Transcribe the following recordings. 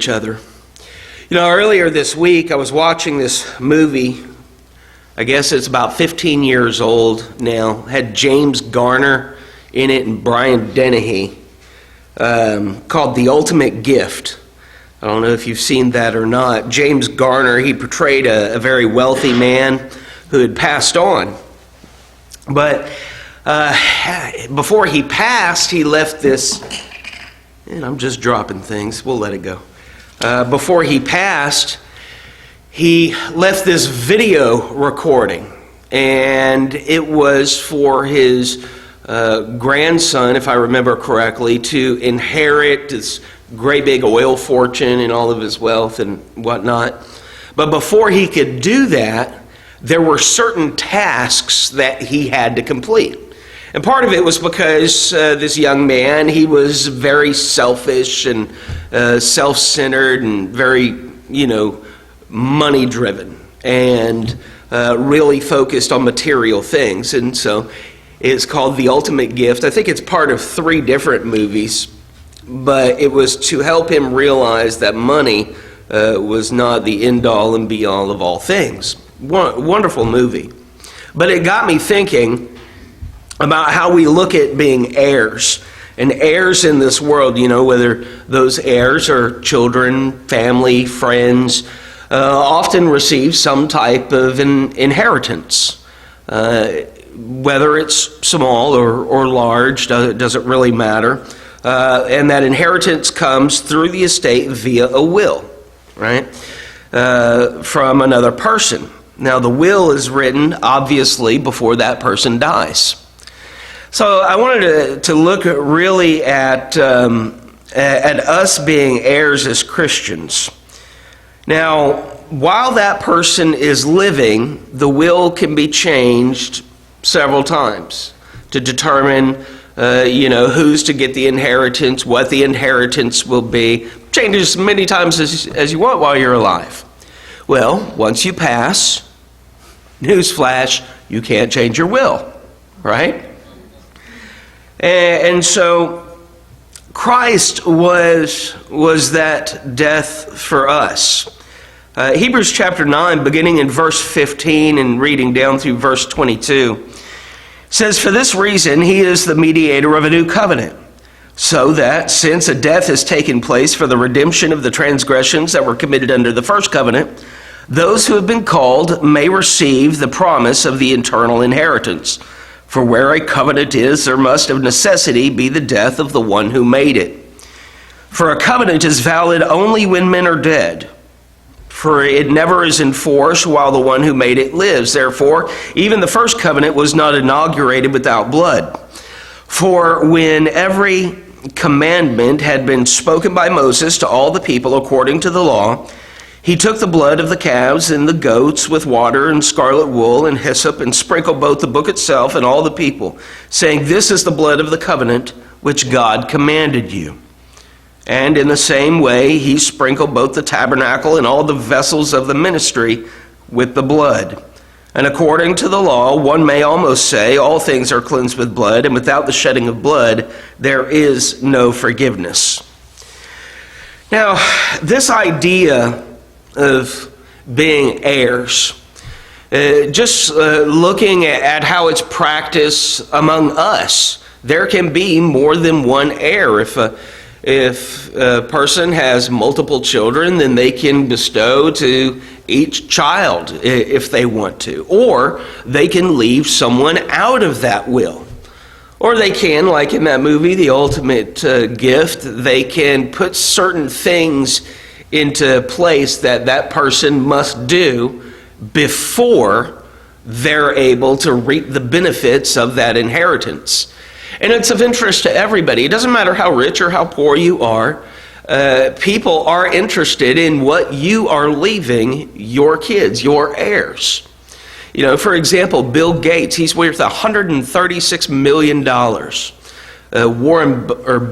each other. Earlier this week I was watching this movie. I guess it's about 15 years old now. Had James Garner in it and Brian Dennehy, called The Ultimate Gift. I don't know if you've seen that or not. James Garner, he portrayed a very wealthy man who had passed on. But before he passed, he left this, and I'm just dropping things, we'll let it go. Before he passed, he left this video recording, and it was for his grandson, if I remember correctly, to inherit this great big oil fortune and all of his wealth and whatnot. But before he could do that, there were certain tasks that he had to complete. And part of it was because this young man, he was very selfish and self-centered and very, money-driven and really focused on material things. And so it's called The Ultimate Gift. I think it's part of 3 different movies, but it was to help him realize that money was not the end-all and be-all of all things. Wonderful movie. But it got me thinking about how we look at being heirs. And heirs in this world, whether those heirs are children, family, friends, often receive some type of an inheritance. Whether it's small or large, doesn't really matter. And that inheritance comes through the estate via a will, right? From another person. Now, the will is written, obviously, before that person dies. So I wanted to look really at us being heirs as Christians. Now, while that person is living, the will can be changed several times to determine, who's to get the inheritance, what the inheritance will be. Changes as many times as you want while you're alive. Well, once you pass, newsflash, you can't change your will, right? And so Christ was that death for us. Hebrews chapter 9, beginning in verse 15 and reading down through verse 22, says, "For this reason he is the mediator of a new covenant, so that since a death has taken place for the redemption of the transgressions that were committed under the first covenant, those who have been called may receive the promise of the eternal inheritance. For where a covenant is, there must of necessity be the death of the one who made it. For a covenant is valid only when men are dead, for it never is in force while the one who made it lives. Therefore, even the first covenant was not inaugurated without blood. For when every commandment had been spoken by Moses to all the people according to the law, he took the blood of the calves and the goats with water and scarlet wool and hyssop and sprinkled both the book itself and all the people, saying, 'This is the blood of the covenant which God commanded you.' And in the same way he sprinkled both the tabernacle and all the vessels of the ministry with the blood. And according to the law, one may almost say, all things are cleansed with blood, and without the shedding of blood, there is no forgiveness." Now, this idea of being heirs, just looking at how it's practiced among us, there can be more than one heir. If a person has multiple children, then they can bestow to each child if they want to. Or they can leave someone out of that will. Or they can, like in that movie, The Ultimate Gift, they can put certain things into place that person must do before they're able to reap the benefits of that inheritance. And it's of interest to everybody. It doesn't matter how rich or how poor you are. People are interested in what you are leaving your kids, your heirs. For example, Bill Gates, he's worth $136 million.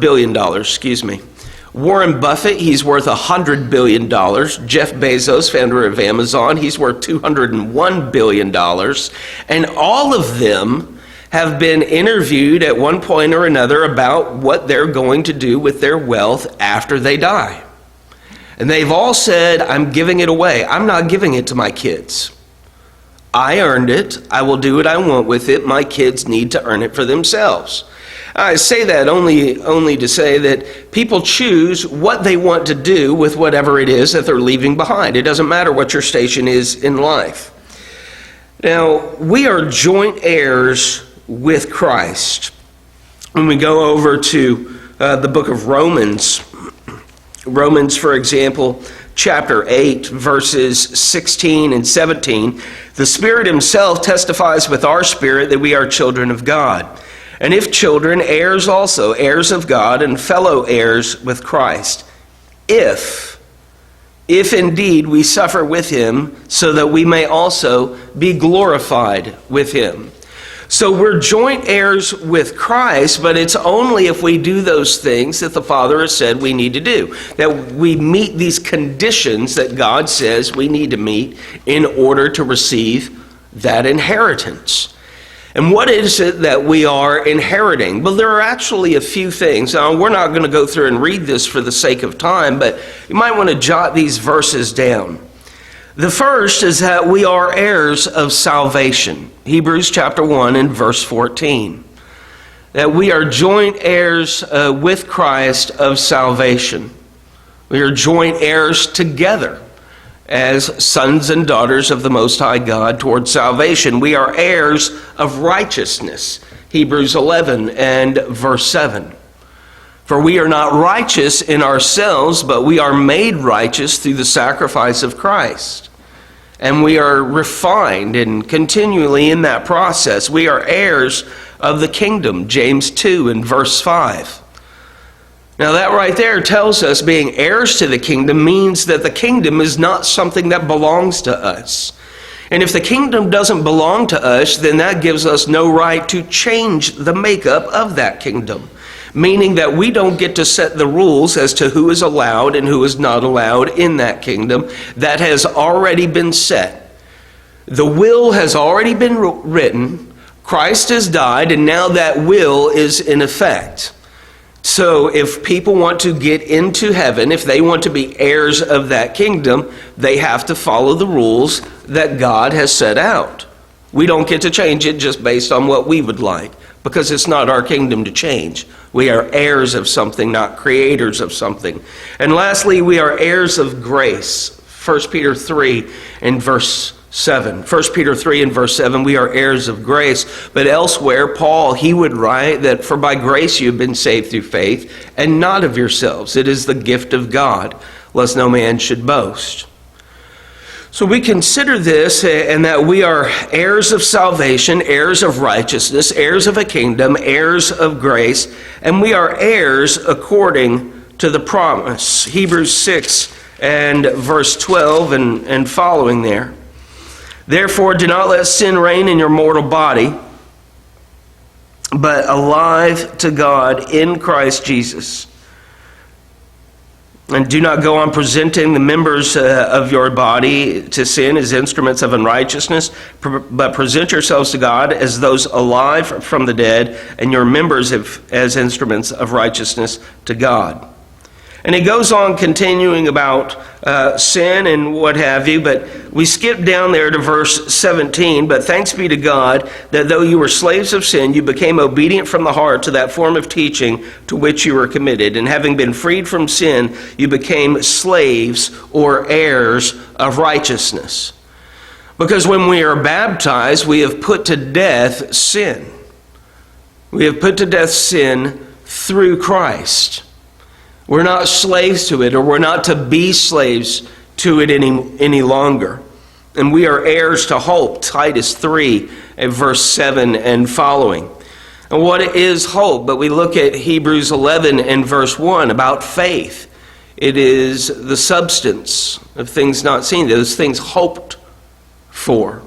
$billion, excuse me. Warren Buffett, he's worth $100 billion. Jeff Bezos, founder of Amazon, he's worth $201 billion. And all of them have been interviewed at one point or another about what they're going to do with their wealth after they die. And they've all said, I'm giving it away. I'm not giving it to my kids. I earned it. I will do what I want with it. My kids need to earn it for themselves. I say that only to say that people choose what they want to do with whatever it is that they're leaving behind. It doesn't matter what your station is in life. Now, we are joint heirs with Christ. When we go over to the book of Romans, for example, chapter 8, verses 16 and 17, the Spirit himself testifies with our spirit that we are children of God. And if children, heirs also, heirs of God and fellow heirs with Christ. If indeed we suffer with him, so that we may also be glorified with him. So we're joint heirs with Christ, but it's only if we do those things that the Father has said we need to do, that we meet these conditions that God says we need to meet in order to receive that inheritance. And what is it that we are inheriting? Well, there are actually a few things. Now, we're not going to go through and read this for the sake of time, but you might want to jot these verses down. The first is that we are heirs of salvation. Hebrews chapter 1 and verse 14. That we are joint heirs with Christ of salvation. We are joint heirs together as sons and daughters of the Most High God toward salvation. We are heirs of righteousness. Hebrews 11 and verse 7. For we are not righteous in ourselves, but we are made righteous through the sacrifice of Christ. And we are refined and continually in that process. We are heirs of the kingdom. James 2 and verse 5. Now that right there tells us being heirs to the kingdom means that the kingdom is not something that belongs to us. And if the kingdom doesn't belong to us, then that gives us no right to change the makeup of that kingdom. Meaning that we don't get to set the rules as to who is allowed and who is not allowed in that kingdom. That has already been set. The will has already been written. Christ has died, and now that will is in effect. So if people want to get into heaven, if they want to be heirs of that kingdom, they have to follow the rules that God has set out. We don't get to change it just based on what we would like, because it's not our kingdom to change. We are heirs of something, not creators of something. And lastly, we are heirs of grace. 1 Peter 3 and verse 7. 1 Peter 3 and verse 7, we are heirs of grace. But elsewhere, Paul, he would write that for by grace you have been saved through faith, and not of yourselves. It is the gift of God, lest no man should boast. So we consider this, and that we are heirs of salvation, heirs of righteousness, heirs of a kingdom, heirs of grace, and we are heirs according to the promise. Hebrews 6 and verse 12 and following there. Therefore, do not let sin reign in your mortal body, but alive to God in Christ Jesus. And do not go on presenting the members of your body to sin as instruments of unrighteousness, but present yourselves to God as those alive from the dead, and your members as instruments of righteousness to God. And he goes on continuing about sin and what have you, but we skip down there to verse 17. But thanks be to God that though you were slaves of sin, you became obedient from the heart to that form of teaching to which you were committed. And having been freed from sin, you became slaves or heirs of righteousness. Because when we are baptized, we have put to death sin. We have put to death sin through Christ. We're not slaves to it, or we're not to be slaves to it any longer. And we are heirs to hope, Titus 3 and verse 7 and following. And what is hope? But we look at Hebrews 11 and verse 1 about faith. It is the substance of things not seen, those things hoped for.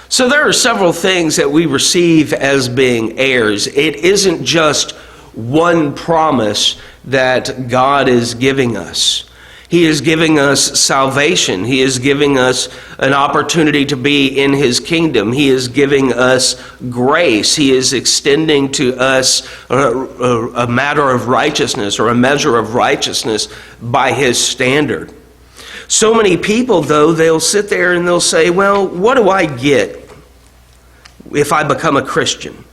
So there are several things that we receive as being heirs. It isn't just one promise that God is giving us. He is giving us salvation. He is giving us an opportunity to be in His kingdom. He is giving us grace. He is extending to us a matter of righteousness, or a measure of righteousness by His standard. So many people, though, they'll sit there and they'll say, well, what do I get if I become a Christian?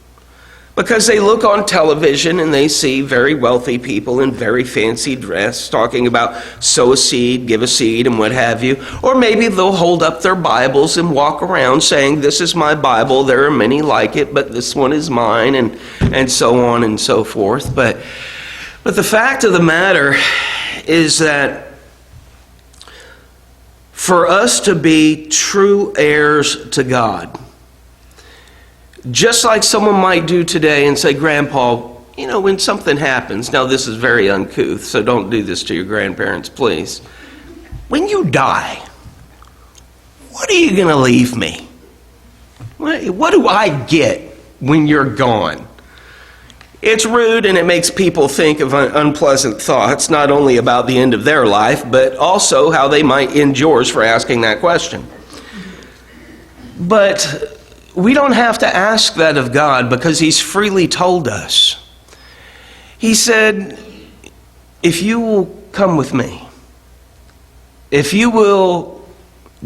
Because they look on television and they see very wealthy people in very fancy dress talking about sow a seed, give a seed, and what have you. Or maybe they'll hold up their Bibles and walk around saying, this is my Bible, there are many like it, but this one is mine, and so on and so forth. But the fact of the matter is that for us to be true heirs to God, just like someone might do today and say, Grandpa, when something happens, now this is very uncouth, so don't do this to your grandparents, please. When you die, what are you going to leave me? What do I get when you're gone? It's rude, and it makes people think of unpleasant thoughts, not only about the end of their life, but also how they might end yours for asking that question. But we don't have to ask that of God, because He's freely told us. He said, if you will come with me, if you will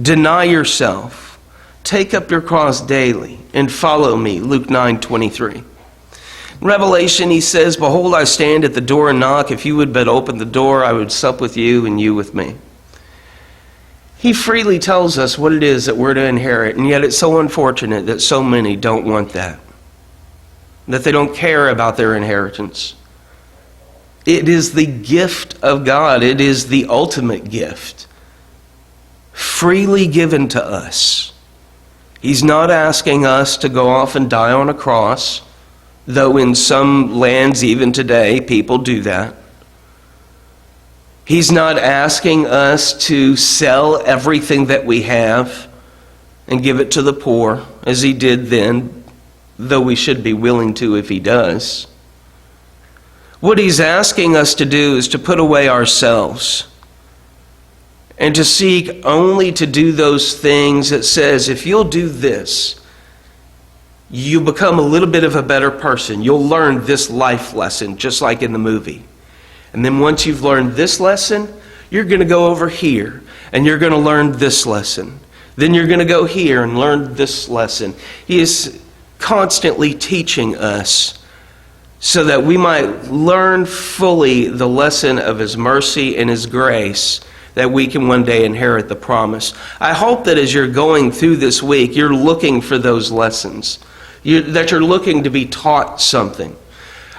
deny yourself, take up your cross daily, and follow me, Luke 9:23. In Revelation, He says, behold, I stand at the door and knock. If you would but open the door, I would sup with you and you with me. He freely tells us what it is that we're to inherit, and yet it's so unfortunate that so many don't want that they don't care about their inheritance. It is the gift of God. It is the ultimate gift, freely given to us. He's not asking us to go off and die on a cross, though in some lands even today people do that. He's not asking us to sell everything that we have and give it to the poor, as He did then, though we should be willing to if He does. What He's asking us to do is to put away ourselves and to seek only to do those things that says, if you'll do this, you become a little bit of a better person. You'll learn this life lesson, just like in the movie. And then once you've learned this lesson, you're going to go over here and you're going to learn this lesson. Then you're going to go here and learn this lesson. He is constantly teaching us so that we might learn fully the lesson of His mercy and His grace, that we can one day inherit the promise. I hope that as you're going through this week, you're looking for those lessons, that you're looking to be taught something.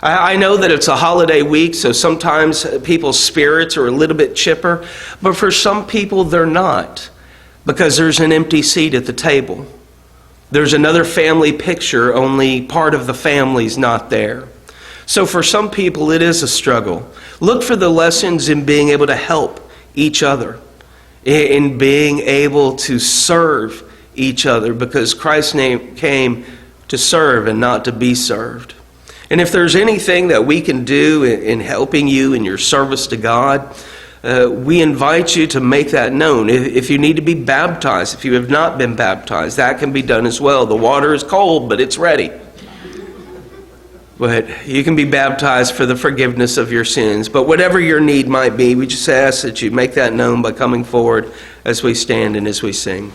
I know that it's a holiday week, so sometimes people's spirits are a little bit chipper, but for some people they're not, because there's an empty seat at the table. There's another family picture, only part of the family's not there. So for some people it is a struggle. Look for the lessons in being able to help each other, in being able to serve each other, because Christ's name came to serve and not to be served. And if there's anything that we can do in helping you in your service to God, we invite you to make that known. If you need to be baptized, if you have not been baptized, that can be done as well. The water is cold, but it's ready. But you can be baptized for the forgiveness of your sins. But whatever your need might be, we just ask that you make that known by coming forward as we stand and as we sing.